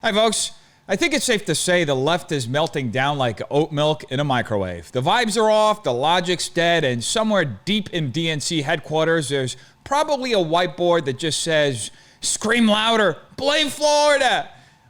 Hi, folks. I think it's safe to say the left is melting down like oat milk in a microwave. The vibes are off, the logic's dead, and somewhere deep in DNC headquarters, there's probably a whiteboard that just says, "Scream louder, blame Florida."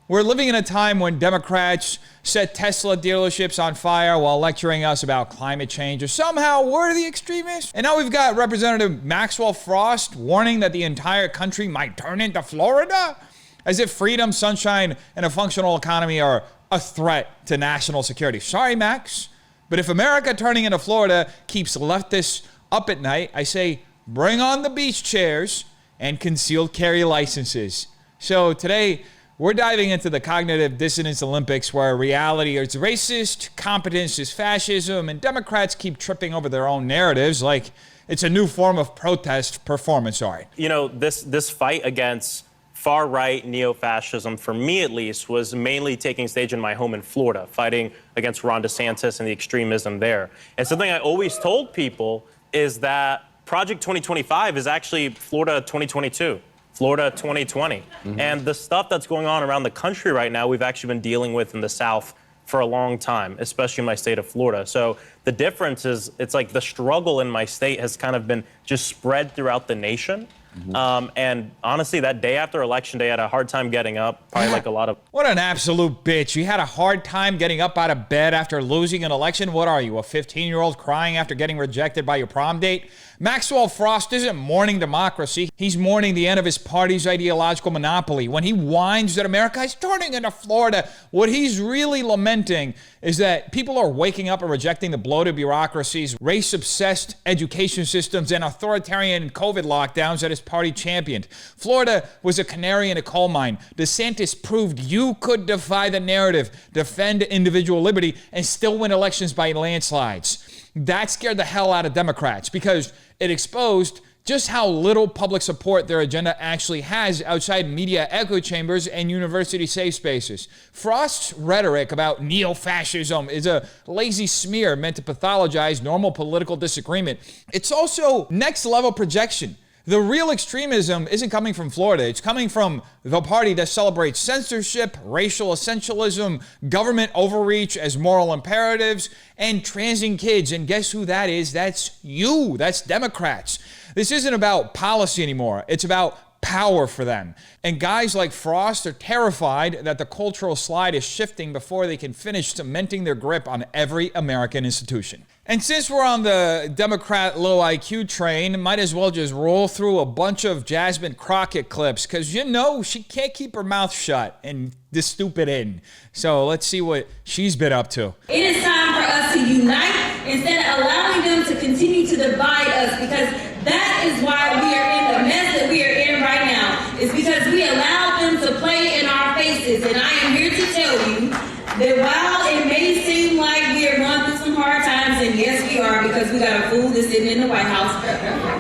We're living in a time when Democrats set Tesla dealerships on fire while lecturing us about climate change, or somehow we're the extremists. And now we've got Representative Maxwell Frost warning that the entire country might turn into Florida, as if freedom, sunshine, and a functional economy are a threat to national security. Sorry, Max, but if America turning into Florida keeps leftists up at night, I say bring on the beach chairs and concealed carry licenses. So today, we're diving into the cognitive dissonance Olympics, where reality is racist, competence is fascism, and Democrats keep tripping over their own narratives like it's a new form of protest performance art. You know, this fight against far-right neo-fascism, for me at least, was mainly taking stage in my home in Florida, fighting against Ron DeSantis and the extremism there. And something I always told people is that Project 2025 is actually Florida 2022. Florida 2020. And the stuff that's going on around the country right now, we've actually been dealing with in the South for a long time, especially in my state of Florida. So the difference is, it's like the struggle in my state has kind of been just spread throughout the nation. And honestly, that day after Election Day, I had a hard time getting up, probably like a lot of... What an absolute bitch. You had a hard time getting up out of bed after losing an election? What are you, a 15-year-old crying after getting rejected by your prom date? Maxwell Frost isn't mourning democracy. He's mourning the end of his party's ideological monopoly. When he whines that America is turning into Florida, what he's really lamenting is that people are waking up and rejecting the bloated bureaucracies, race-obsessed education systems, and authoritarian COVID lockdowns that his party championed. Florida was a canary in a coal mine. DeSantis proved you could defy the narrative, defend individual liberty, and still win elections by landslides. That scared the hell out of Democrats because it exposed just how little public support their agenda actually has outside media echo chambers and university safe spaces. Frost's rhetoric about neo-fascism is a lazy smear meant to pathologize normal political disagreement. It's also next-level projection. The real extremism isn't coming from Florida. It's coming from the party that celebrates censorship, racial essentialism, government overreach as moral imperatives, and transing kids. And guess who that is? That's you. That's Democrats. This isn't about policy anymore. It's about power for them. And guys like Frost are terrified that the cultural slide is shifting before they can finish cementing their grip on every American institution. And since we're on the Democrat low IQ train, might as well just roll through a bunch of Jasmine Crockett clips, because you know she can't keep her mouth shut and this stupid in. So let's see what she's been up to. It is time for us to unite instead of allowing them to continue to divide us, because that is why we are in the mess that we are in right now. It's because we allowed them to play in our faces. And I am here to tell you that while it may seem like we are going through some hard times, and yes we are, because we got a fool that's sitting in the White House,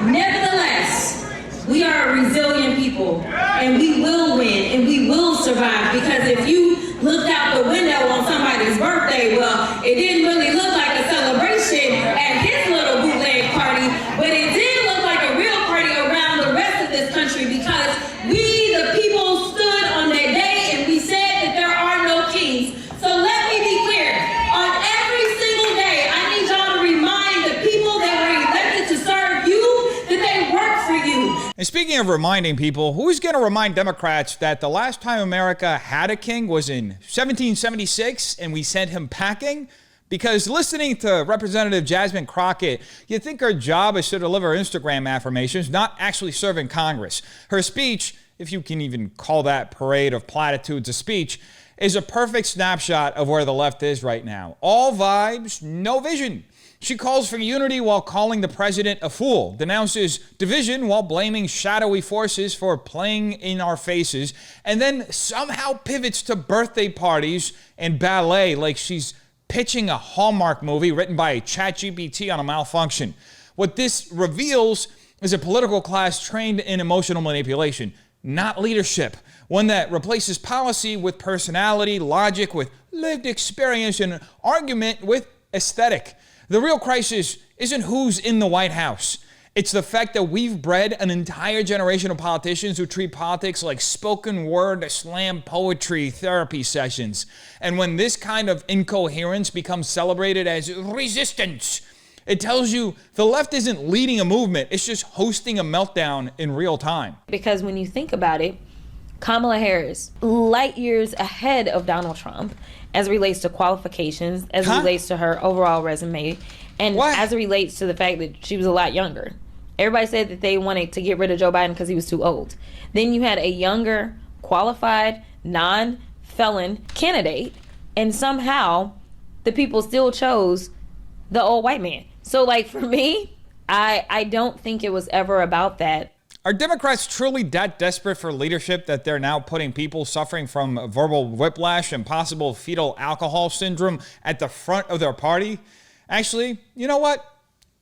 nevertheless, we are a resilient people, and we will win, and we will survive. Because if you looked out the window on somebody's birthday, well, it didn't really look like a celebration at his little bootleg party, but it did look like a real party around the rest of this country, because we, the people, stood on that day and we said that there are no kings. So let me be clear, on every single day, I need y'all to remind the people that were elected to serve you that they work for you. And speaking of reminding people, who's going to remind Democrats that the last time America had a king was in 1776 and we sent him packing? Because listening to Representative Jasmine Crockett, you'd think her job is to deliver Instagram affirmations, not actually serve in Congress. Her speech, if you can even call that parade of platitudes a speech, is a perfect snapshot of where the left is right now. All vibes, no vision. She calls for unity while calling the president a fool, denounces division while blaming shadowy forces for playing in our faces, and then somehow pivots to birthday parties and ballet like she's pitching a Hallmark movie written by ChatGPT on a malfunction. What this reveals is a political class trained in emotional manipulation, not leadership. One that replaces policy with personality, logic with lived experience, and argument with aesthetic. The real crisis isn't who's in the White House. It's the fact that we've bred an entire generation of politicians who treat politics like spoken word, slam poetry, therapy sessions. And when this kind of incoherence becomes celebrated as resistance, it tells you the left isn't leading a movement, it's just hosting a meltdown in real time. Because when you think about it, Kamala Harris, light years ahead of Donald Trump as it relates to qualifications, as it relates to her overall resume, and as it relates to the fact that she was a lot younger. Everybody said that they wanted to get rid of Joe Biden because he was too old. Then you had a younger, qualified, non-felon candidate, and somehow the people still chose the old white man. So, like, for me, I don't think it was ever about that. Are Democrats truly that desperate for leadership that they're now putting people suffering from verbal whiplash and possible fetal alcohol syndrome at the front of their party? Actually, you know what?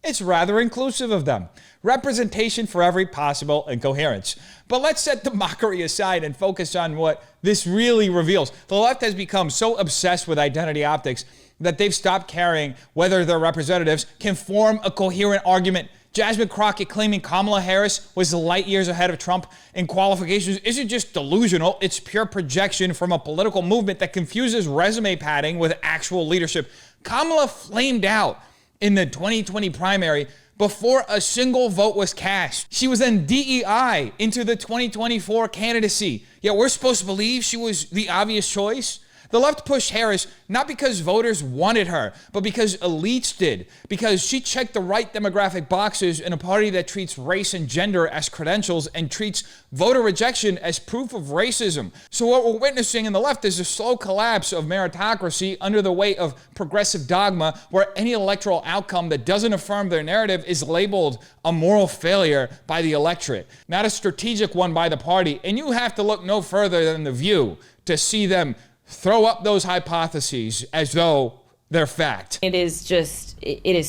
It's rather inclusive of them. Representation for every possible incoherence. But let's set the mockery aside and focus on what this really reveals. The left has become so obsessed with identity optics that they've stopped caring whether their representatives can form a coherent argument. Jasmine Crockett claiming Kamala Harris was light years ahead of Trump in qualifications isn't just delusional, it's pure projection from a political movement that confuses resume padding with actual leadership. Kamala flamed out in the 2020 primary before a single vote was cast. She was then DEI into the 2024 candidacy. Yet we're supposed to believe she was the obvious choice? The left pushed Harris not because voters wanted her, but because elites did. Because she checked the right demographic boxes in a party that treats race and gender as credentials and treats voter rejection as proof of racism. So what we're witnessing in the left is a slow collapse of meritocracy under the weight of progressive dogma, where any electoral outcome that doesn't affirm their narrative is labeled a moral failure by the electorate, not a strategic one by the party. And you have to look no further than The View to see them throw up those hypotheses as though they're fact. It is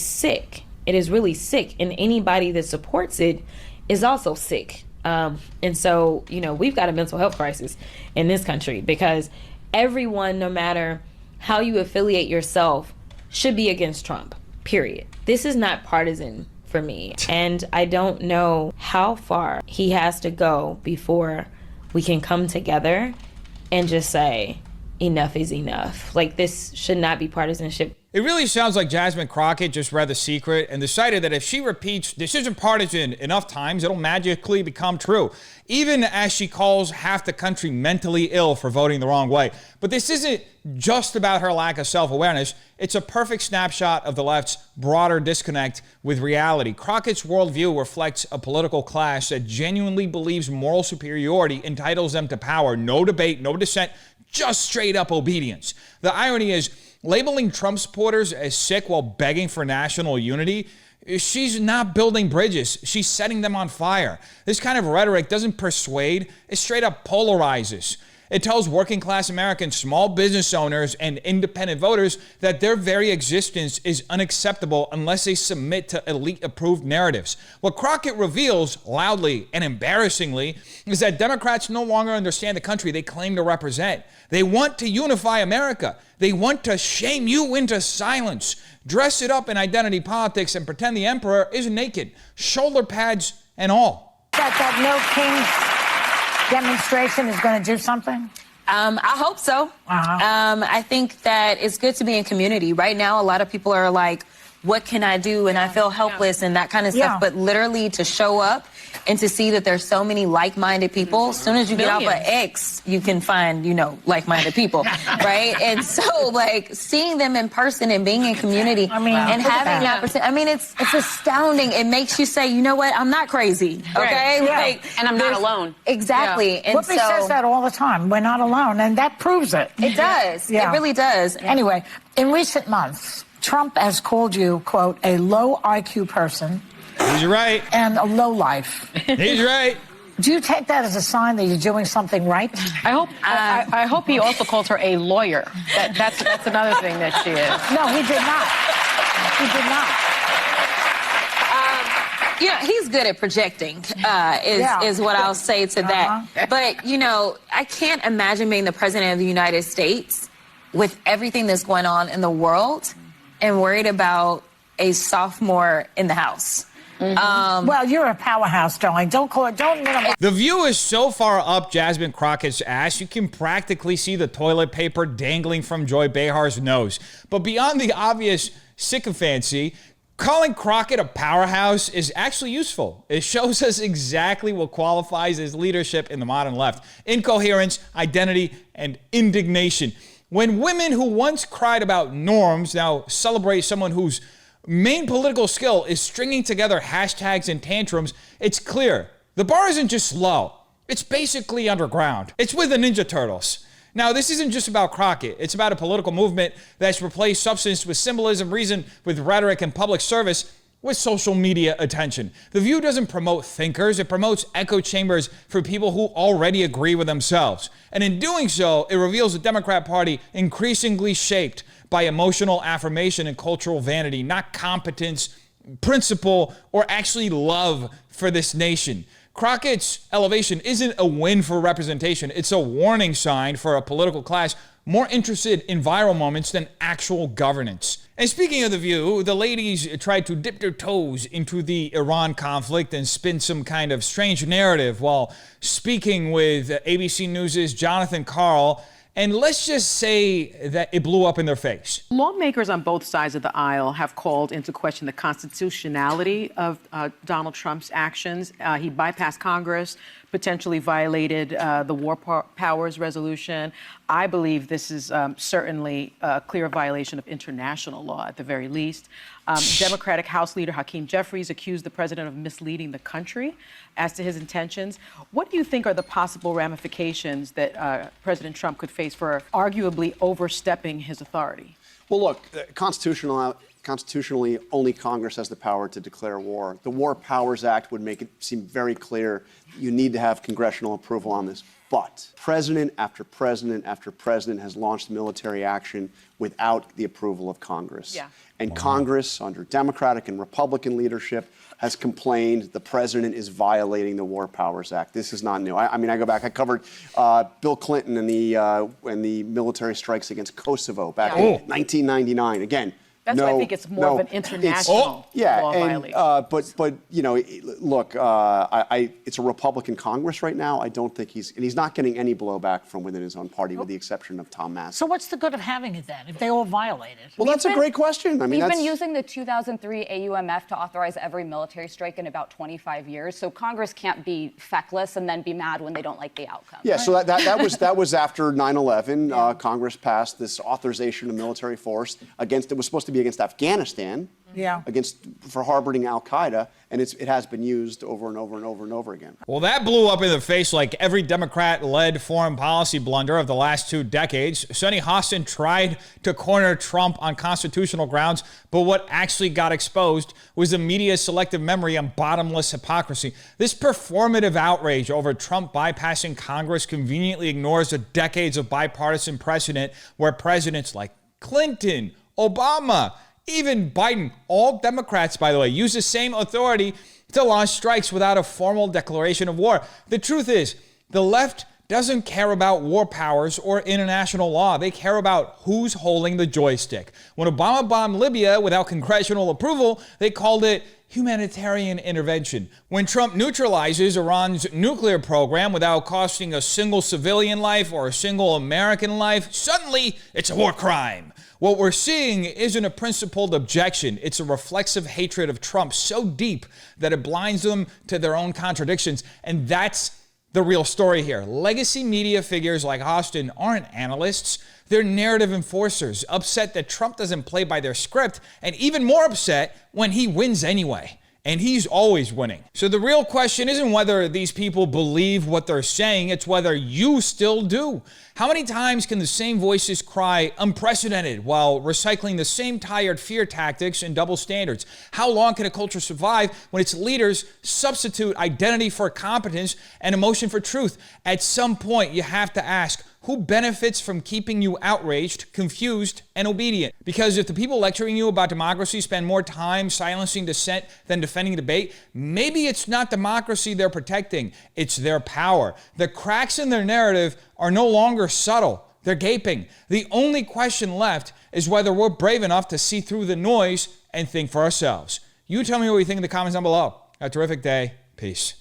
sick. It is really sick. And anybody that supports it is also sick. And so, we've got a mental health crisis in this country because everyone, no matter how you affiliate yourself, should be against Trump, period. This is not partisan for me. And I don't know how far he has to go before we can come together and just say, enough is enough. Like, this should not be partisanship. It really sounds like Jasmine Crockett just read The Secret and decided that if she repeats "this isn't partisan" enough times, it'll magically become true, even as she calls half the country mentally ill for voting the wrong way. But this isn't just about her lack of self-awareness. It's a perfect snapshot of the left's broader disconnect with reality. Crockett's worldview reflects a political class that genuinely believes moral superiority entitles them to power. No debate, no dissent, just straight up obedience. The irony is, labeling Trump supporters as sick while begging for national unity, she's not building bridges, she's setting them on fire. This kind of rhetoric doesn't persuade, it straight up polarizes. It tells working class Americans, small business owners, and independent voters that their very existence is unacceptable unless they submit to elite-approved narratives. What Crockett reveals, loudly and embarrassingly, is that Democrats no longer understand the country they claim to represent. They want to unify America. They want to shame you into silence, dress it up in identity politics, and pretend the emperor is naked, shoulder pads and all. That No King demonstration is going to do something? I hope so. I think that it's good to be in community. Right now, a lot of people are like, what can I do? And I feel helpless and that kind of stuff. But literally to show up and to see that there's so many like-minded people, as soon as you get off of X, you can find, like-minded people, right? And so, like, seeing them in person and being in community and having that it's astounding. It makes you say, you know what? I'm not crazy, okay? Right. And I'm not alone. Exactly. Yeah. And Whoopi says that all the time. We're not alone, and that proves it. It does. It really does. Anyway, in recent months, Trump has called you, quote, a low IQ person. He's right. And a low life. He's right. Do you take that as a sign that you're doing something right? I hope he also calls her a lawyer. That's another thing that she is. No, he did not. He did not. He's good at projecting, is what I'll say to that. But, I can't imagine being the president of the United States with everything that's going on in the world and worried about a sophomore in the House. Well, you're a powerhouse, darling. Don't minimize. The View is so far up Jasmine Crockett's ass, you can practically see the toilet paper dangling from Joy Behar's nose. But beyond the obvious sycophancy, calling Crockett a powerhouse is actually useful. It shows us exactly what qualifies as leadership in the modern left: incoherence, identity, and indignation. When women who once cried about norms now celebrate someone whose main political skill is stringing together hashtags and tantrums, it's clear the bar isn't just low, it's basically underground. It's with the Ninja Turtles. Now, this isn't just about Crockett. It's about a political movement that's replaced substance with symbolism, reason with rhetoric, and public service with social media attention. The View doesn't promote thinkers, it promotes echo chambers for people who already agree with themselves. And in doing so, it reveals a Democrat Party increasingly shaped by emotional affirmation and cultural vanity, not competence, principle, or actually love for this nation. Crockett's elevation isn't a win for representation. It's a warning sign for a political class more interested in viral moments than actual governance. And speaking of The View, the ladies tried to dip their toes into the Iran conflict and spin some kind of strange narrative while speaking with ABC News' Jonathan Karl. And let's just say that it blew up in their face. Lawmakers on both sides of the aisle have called into question the constitutionality of Donald Trump's actions. He bypassed Congress, potentially violated the War Powers Resolution. I believe this is certainly a clear violation of international law, at the very least. Democratic House Leader Hakeem Jeffries accused the president of misleading the country as to his intentions. What do you think are the possible ramifications that President Trump could face for arguably overstepping his authority? Well, look, constitutionally, only Congress has the power to declare war. The War Powers Act would make it seem very clear you need to have congressional approval on this. But president after president after president has launched military action without the approval of Congress. Yeah. And Congress, under Democratic and Republican leadership, has complained the president is violating the War Powers Act. This is not new. I mean, I go back. I covered Bill Clinton and the military strikes against Kosovo back in 1999. Again. That's why I think it's more of an international law violation. But you know, look, it's a Republican Congress right now. I don't think he's not getting any blowback from within his own party, with the exception of Tom Massie. So what's the good of having it then, if they all violate it? Well, that's a great question. I mean, we've been using the 2003 AUMF to authorize every military strike in about 25 years. So Congress can't be feckless and then be mad when they don't like the outcome. Yeah. Right? So that was after 9/11. Yeah. Congress passed this authorization of military force against. It was supposed to be against Afghanistan, for harboring Al Qaeda, and it has been used over and over and over and over again. Well, that blew up in the face like every Democrat-led foreign policy blunder of the last 2 decades. Sonny Hostin tried to corner Trump on constitutional grounds, but what actually got exposed was the media's selective memory and bottomless hypocrisy. This performative outrage over Trump bypassing Congress conveniently ignores the decades of bipartisan precedent where presidents like Clinton, Obama, even Biden, all Democrats, by the way, use the same authority to launch strikes without a formal declaration of war. The truth is, the left doesn't care about war powers or international law. They care about who's holding the joystick. When Obama bombed Libya without congressional approval, they called it humanitarian intervention. When Trump neutralizes Iran's nuclear program without costing a single civilian life or a single American life, suddenly it's a war crime. What we're seeing isn't a principled objection. It's a reflexive hatred of Trump so deep that it blinds them to their own contradictions. And that's the real story here. Legacy media figures like Hostin aren't analysts. They're narrative enforcers, upset that Trump doesn't play by their script, and even more upset when he wins anyway. And he's always winning. So the real question isn't whether these people believe what they're saying, it's whether you still do. How many times can the same voices cry unprecedented while recycling the same tired fear tactics and double standards? How long can a culture survive when its leaders substitute identity for competence and emotion for truth? At some point, you have to ask, who benefits from keeping you outraged, confused, and obedient? Because if the people lecturing you about democracy spend more time silencing dissent than defending debate, maybe it's not democracy they're protecting, it's their power. The cracks in their narrative are no longer subtle, they're gaping. The only question left is whether we're brave enough to see through the noise and think for ourselves. You tell me what you think in the comments down below. Have a terrific day. Peace.